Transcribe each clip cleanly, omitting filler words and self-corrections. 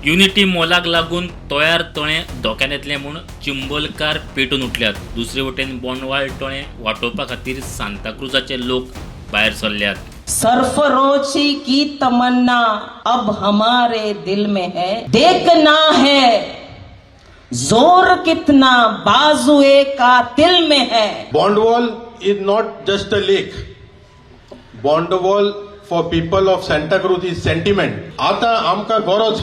Unity मॉलाक लागून तोयार तळे धोक्यात येतले म्हूण चिंबलकार पेटून उठल्यात. दुसरे वटेन बोंडवाळ तळे वाटोवपा खातीर सांताक्रुजाचे लोक भायर सरल्यात. सरफरोशी की तमन्ना अब हमारे दिल में है, देखना है जोर कितना बाजुए कातिल में है. Bondwal is not just a lake. Bondwal for people of Santa Cruz is sentiment. आता आमकां गरज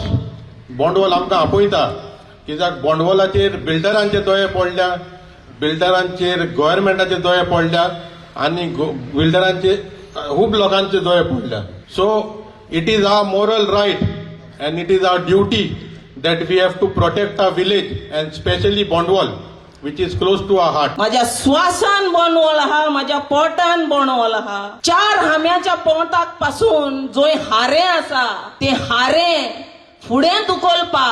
बॉन्डवॉल आमकां आपयता, कित्याक बॉन्डवॉलाचेर बिल्डरांचे दोळे पडल्या, बिल्डरांचेर गव्हर्मेंटाचे दोळे पडल्या आनी बिल्डरांचे खूब लोकांचे दोळे पडल्या. So it is our moral right and it is our duty that we have to protect our village and especially Bondwal which is close to our heart. माझ्या श्वासान बोंडवॉल आहा, माझ्या पोटान बोंडवॉल आहा. 4 हाम्याच्या पोटाक पासून जो हारे आसा ते हारे फुडें धुकलपा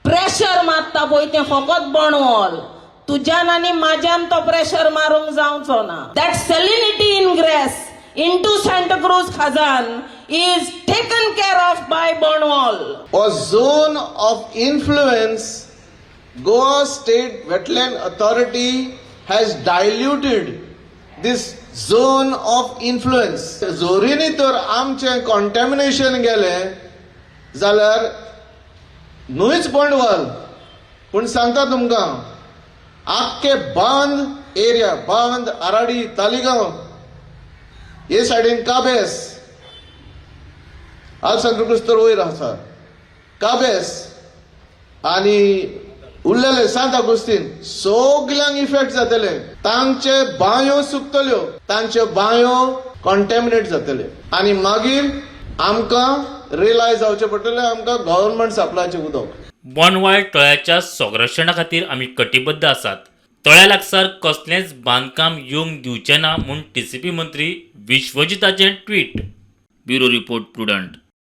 प्रेशर मारता पळय ते फकत बोंडवॉल. तुज्यान आनी म्हाज्यान तो प्रेशर मारूंक जावचो ना. That salinity increase into Santa Cruz Khazan is taken care of by Bondwal. A zone of influence, Goa State Wetland Authority has diluted this zone of influence. जोरीनी तर आमचे contamination गेले जाल्यार न्हूच बोंडवाल, पूण सांगता तुमकां आख्खे बांद एरिया, बांद, आराडी, तालिगांव हे सायडीन काबेस, सांताक्रुज तर वयर आसा, काबेस आनी उरलेले सांत अगुस्तीन सगल्यांक इफेक्ट जातले. तांचे बांयो सुकतल्यो, तांच्यो बांयो कॉन्टॅमिनेट जातले आनी मागीर आमकां रियलायज जावचें पडटलें आमकां गव्हर्नमेंट सप्लायचें उदक. बोंडवाळ तळ्याच्या संरक्षणा खातीर आमी कटिबद्ध आसात. तळ्या लागसार कसलेंच बांदकाम येवंक दिवचे ना म्हूण टीसीपी मंत्री विश्वजिताचें ट्वीट. Bureau report prudent.